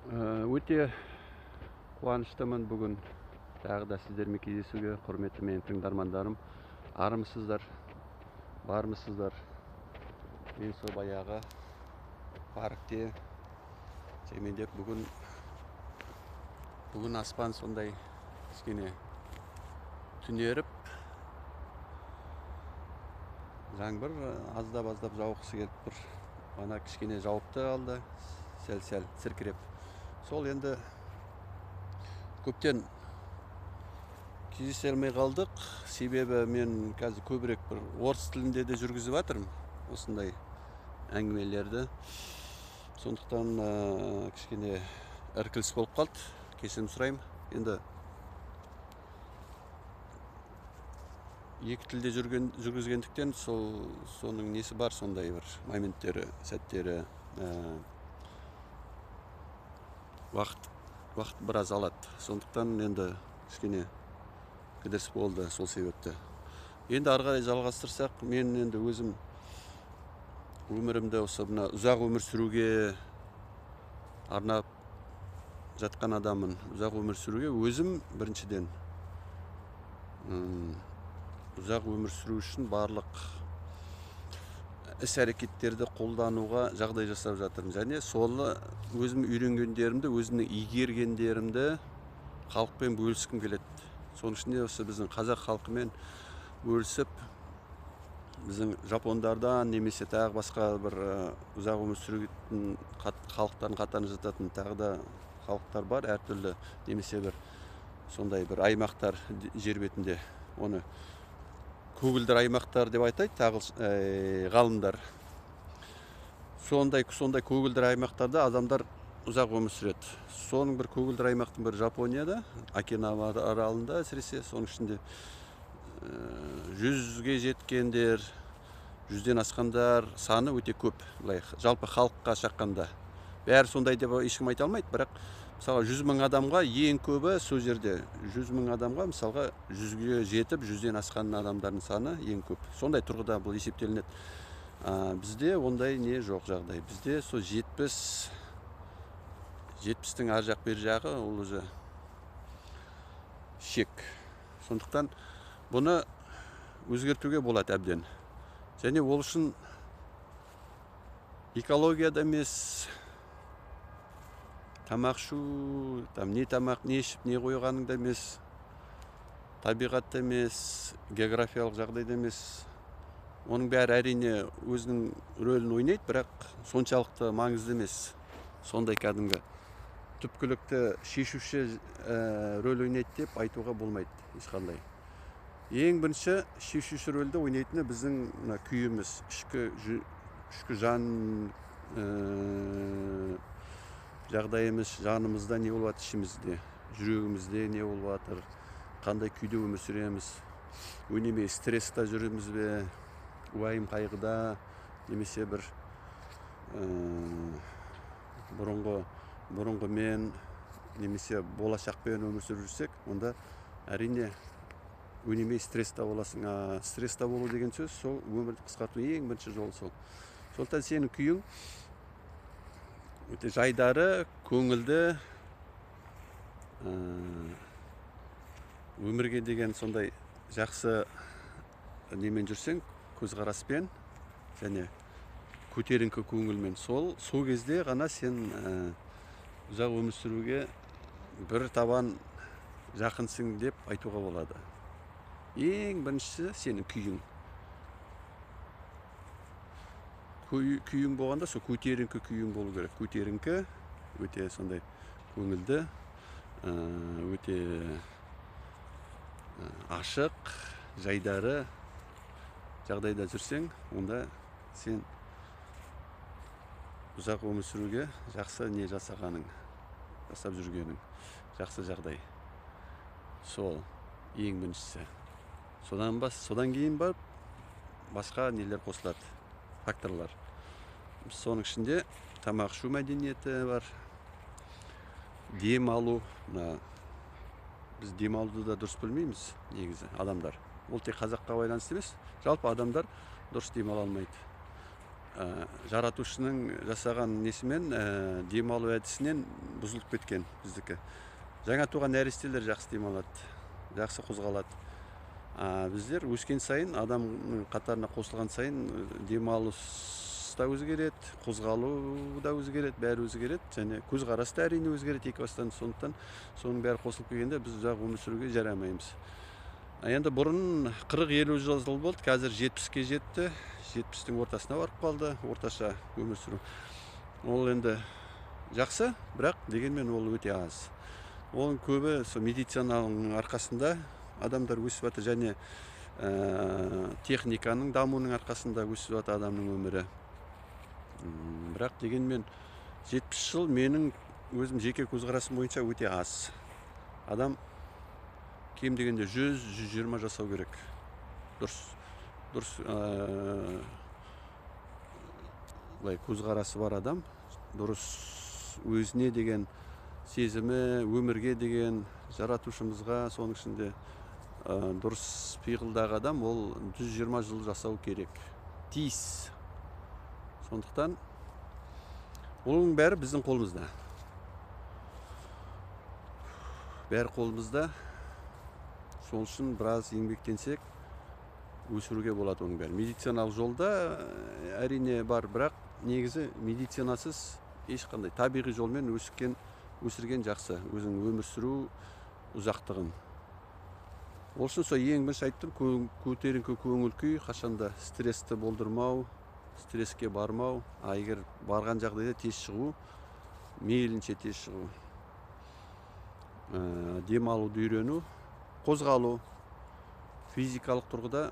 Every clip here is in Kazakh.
Өте қуаныштымын бүгін тағы да сіздермен кездесуге. Құрметті менің тыңдармандарым, армысыздар, бармысыздар? Мен сол баяғы паркте серуендеп, бүгін аспан сондай кішкене түнеріп, жаңбыр аздап жауғысы келіп тұр. Ана кішкене жауыпты алды, сәл сіркіреп. Сол енді көптен кездесе алмай қалдық. Себебі мен қазір көбірек бір орыс тілінде де жүргізіп жатырмын осындай әңгімелерді. Сондықтан кішкене іркіліс болып қалды. Кешірім сұраймын. Енді екі тілде жүргізгендіктен соның несі бар, сондай бір моменттері, сәттері, уақыт біраз алады. Сондықтан енді кішкене кідіріс болды сол себепті. Енді ары қарай жалғастырсақ, мен енді өзім өмірімді осы мына ұзақ өмір сүруге арнап жатқан адамын. Ұзақ өмір сүруге өзім біріншіден ұзақ өмір сүру үшін барлық іс-әрекеттерді қолдануға жағдай жасап жатырмын. Және солы өзім үйренгендерімді, өзімнің игергендерімді халықпен бөліскім келеді. Соның ішінде осы біздің қазақ халқымен бөлісіп, біздің жапондардан немесе тағы басқа бір ұзақ өмір сүретін халықтардың қатарына жататын тағы да халықтар бар, әртүрлі, немесе бір сондай бір аймақтар жер бетінде. Оны көгілдір аймақтар деп айтайды ғалымдар. Сондай көгілдір аймақтарда адамдар ұзақ өмір сүреді. Соның бір көгілдір аймақтың бір Жапонияда, Окинава аралында әсіресе, соның ішінде 100-ге жеткендер, 100-ден асқандар саны өте көп. Жалпы халыққа шаққанда. Бәрі сондай деп ешкім айта алмайды, бірақ мысалы 100 мың адамға ең көбі сол жерде. 100 мың адамға мысалға 100-ге жетіп, 100-ден асқан адамдардың саны ең көп. Сондай тұрғыда бұл есептелінеді. Бізде ондай не жоқ жағдай. Бізде сол 70-тің ар жақ бер жағы ол өзі шек. Сондықтан бұны өзгертуге болады әбден. Және ол үшін экологияда емес, тамақ ішу, не тамақ, не ішіп, не қойғаныңда емес, табиғатта емес, географиялық жағдайда емес. Оның бәрі әрине өзінің рөлін ойнайды, бірақ соншалықты маңызды емес. Сондай кәдімгі түпкілікті шешуші рөл ойнайды деп айтуға болмайды ешқандай. Ең бірінші шешуші рөлді ойнайтыны біздің күйіміз, ішкі жан жағдайымыз, жанымызда не болып жатыр, ішімізде, жүрегімізде не болып жатыр, қандай күйде өмір сүреміз, өнеме стресста жүреміз бе, уайым қайғыда, немесе бір бұрынғы мен, немесе болашақпен өмір сүріп жүрсек, онда әрине өнеме стрессте боласың. Стрессте болу деген сөз сол өмірді қысқарту ең бірінші жол сол. Сондықтан сенің күйің өте жайдары, көңілді, өмірге деген сондай жақсы немен жүрсең, көзқараспен және көтеріңкі көңілмен, сол кезде ғана сен ұзақ өмір сүруге бір табан жақынсың деп айтуға болады. Ең біріншісі сенің күйің. Күйің болғанда сол көтеріңкі күйің болу керек. Көтеріңкі, өте сондай көңілді, өте ашық, жайдары жағдайда жүрсең, онда сен ұзақ өмір сүруге жақсы не жасағаның, жасап жүргенің, жақсы жағдай. Сол ең біріншісі. Содан кейін барып басқа нелер қосылады, факторлар. Соның ішінде тамақ ішу мәдениеті бар, дем алу. Біз дем алуды да дұрыс білмейміз негізі адамдар. Ол тек қазаққа байланысты емес, жалпы адамдар дұрыс дем ала алмайды. жаратушының жасаған несімен демалу әдісінен бұзылып кеткен біздікі. Жаңа туған нәрестелер жақсы демалады, жақсы қозғалады. Біздер өскен сайын, адамның қатарына қосылған сайын демалыс да өзгереді, қозғалу да өзгереді, бәрі өзгереді, және көзқарас та әрине өзгереді екі бастан. Сондықтан соның бәрі қосылып келгенде біз ұзақ өмір сүруге жарамаймыз. Енді бұрын 40-50 жыл болды, қазір 70-ке жетті, 70-тің ортасына барып қалды, орташа өмір сүру. Ол енді жақсы, бірақ дегенмен ол өте аз. Оның көбі медицинаның арқасында адамдар өсіп жатыр, және техниканың дамуының арқасында өсіп жатыр адамның өмірі. Бірақ дегенмен 70 жыл менің өзім жеке көзқарасым бойынша өте аз. Адам кем дегенде 100-120 жасау керек. Дұрыс көзқарасы бар адам, дұрыс өзіне деген сезімі, өмірге деген, жаратушымызға, соның ішінде дұрыс пиғылдағы адам ол 120 жыл жасау керек. Тиіс. Сондықтан оның бәрі біздің қолымызда. Бәрі қолымызда. Сол үшін біраз еңбектенсек өсіруге болады оның бәрі. Медициналық жолда әрине бар, бірақ негізі медицинасыз ешқандай табиғи жолмен өсірген жақсы, өзің өмір сүру ұзақтығын. Ол үшін сол ең бірінші айттым, көтеріңкі көңіл күй, қашанда стрессті болдырмау, стресске бармау, егер барған жағдайда тез шығу, мейлінше тез шығу, демалуды үйрену, қозғалу, физикалық тұрғыда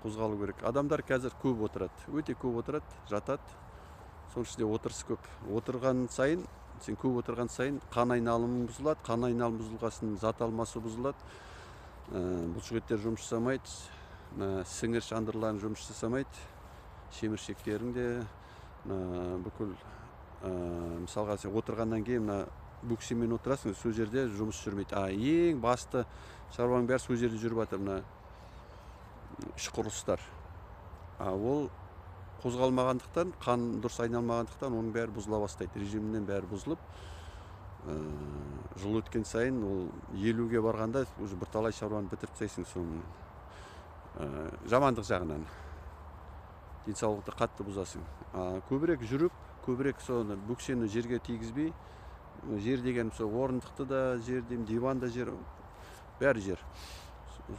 қозғалу керек. Адамдар қазір көп отырады, өте көп отырады, жатады. Соның ішінде отырыс көп. Отырған сайын, сен көп отырған сайын қан айналымы бұзылады, қан айналымы бұзылғасын зат алмасы бұзылады. Бұлшықеттер жұмыс жасамайды, сіңір шандырларын жұмыс жасамайды, шеміршектерің де бүкіл, мысалға сен отырғаннан кейін бөксемен отырасың, сол жерде жұмыс жүрмейді. Ең басты шаруаның бәрі сол жерде жүріп жатыр, іш құрылыстар. Ол қозғалмағандықтан, қан дұрыс айналмағандықтан оның бәрі бұзыла бастайды. Режимінен бәрі бұзылып, жыл өткен сайын ол 50-ге барғанда уже бірталай шаруаны бітіріп тастайсың соның. Жамандық жағынан денсаулықты қатты бұзасың. Көбірек жүріп, көбірек соны бөксені жерге тигізбей, жер деген орындықты да жер деймін, диван да жер, бәрі жер.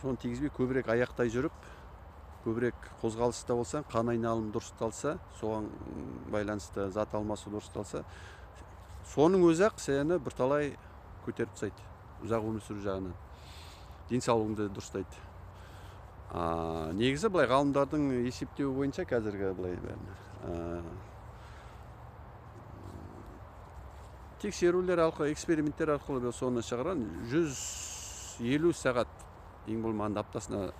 Соны тигізбей көбірек аяқтай жүріп, көбірек қозғалыста болсаң, қан айналымы дұрысталса, соған байланысты зат алмасы дұрысталса, соның өзі-ақ сені бірталай көтеріп тастайды, ұзақ өмір сүру жағынан, денсаулығыңды дұрыстайды. Негізі былай ғалымдардың есептеуі бойынша қазіргі былай тексерулер арқылы, эксперименттер арқылы соны шығарған 150 сағат ең болмағанда аптасына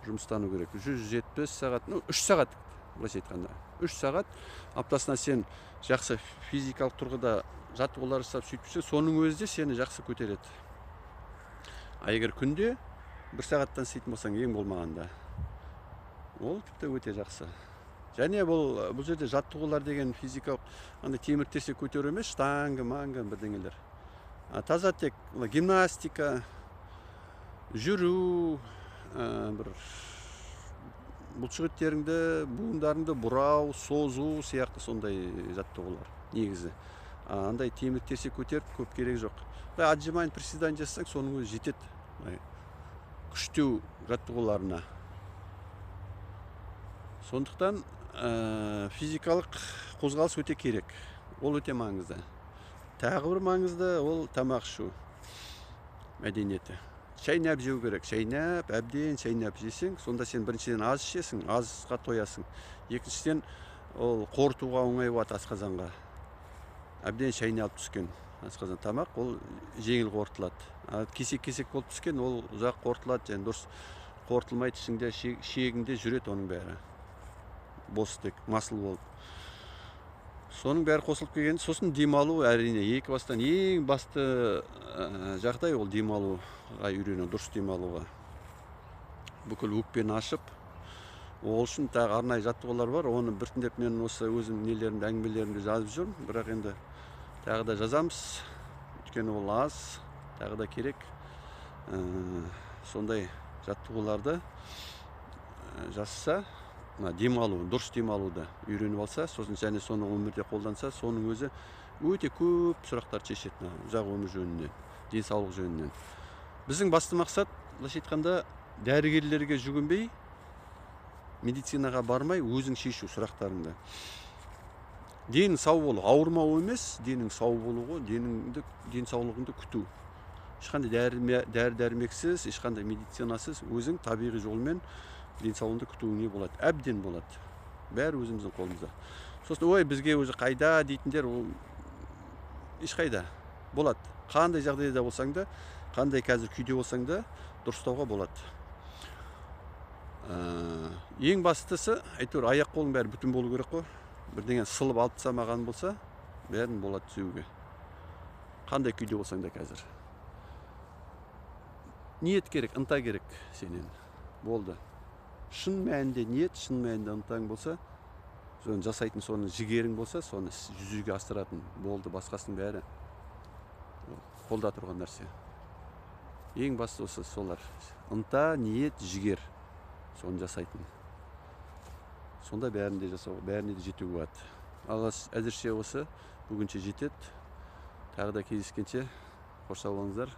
жұмыстану керек. 170 сағат, 3 сағат, былайша айтқанда. 3 сағат аптасына сен жақсы физикалық тұрғыда жаттығулар жасап сөйтіп, соның өзі де сені жақсы көтереді. Егер күнде 1 сағаттан істейтін болсаң ең болмағанда, ол тіпті өте жақсы. Және бұл жерде жаттығулар деген физикалық темір терсек көтеру емес, штанга, манга бірдеңелер. Таза тек гимнастика, жүру, бұлшықеттеріңді, буындарыңды бұрау, созу сияқты сондай жаттығулар негізі. Андай темір терсек көтеріп көп керек жоқ. Отжимание, приседание жасасаң, соның өзі жетеді. Күштеу жаттығуларына. Сондықтан физикалық қозғалыс өте керек. Ол өте маңызды. Тағы бір маңызды ол тамақ ішу мәдениеті. Шайнап жеу керек. Шайнап, әбден шайнап жесең, сонда сен біріншіден аз ішесің, азға тоясың. Екіншіден ол қорытуға оңай болады асқазанға. Әбден шайналып түскен асқазан тамақ ол жеңіл қорытылады. Кесек-кесек болып түскен ол ұзақ қорытылады, және дұрыс қорытылмайды, ішіңде шегіңде жүреді оның бәрі. Бос тек масыл болып. Соның бәрі қосылып келген, сосын демалу әрине екі бастан ең басты жағдай ол демалуға үйрену, дұрыс демалуға. Бүкіл өкпені ашып, Ол үшін тағы арнайы жаттығулар бар. Оны біртіндеп мен осы өзім нелерімді, әңгімелерімді жазып жүрмін. Бірақ енді тағы да жазамыз. Өйткені ол аз, тағы да керек. Сондай жаттығуларды жазса, демалу, дұрыс демалуды үйреніп алса, сосын және соны өмірде қолданса, соның өзі өте көп сұрақтар шешеді ұзақ өмір жөнінен, денсаулық жөнінен. Біздің басты мақсат, былайша айтқанда, дәрігерлерге жүгінбей, медицинаға бармай, өзің шешу сұрақтарыңды. Денің сау болу, ауырмау емес, денің сау болуға, денсаулығыңды күту. Ешқандай дәрі-дәрмексіз, ешқандай медицинасыз, өзің табиғи жолмен денсаулығыңды күтуіңе болады, әбден болады. Бәрі өзіміздің қолымызда. Сосын ой, бізге өзі қайда дейтіндер, ол ешқайда болады. Қандай жағдайда болсаң да, қандай қазір күйде болсаң да, дұрыстауға болады. Ең бастысы, әйтеуір аяқ қолың бәрі бүтін болу керек қой. Бірдеңе сылып алып тастамаған болса, бәрін болады түзеуге. Қандай күйде болсаң да қазір. Ниет керек, ынта керек сенен. Болды. Шын мәнінде ниет, шын мәнінде ынтаң болса, соны жасайтын, соны жігерің болса, соны жүзеге асыратын болды. Басқасының бәрі қолда тұрған нәрсе. Ең басты осы солар. Ынта, ниет, жігер. Соны жасайтын. Сонда бәрінде жасау, бәріне де жетуге болады. Ал әзірше осы бүгінше жетеді. Тағы да кездескенше қош сау болыңыздар.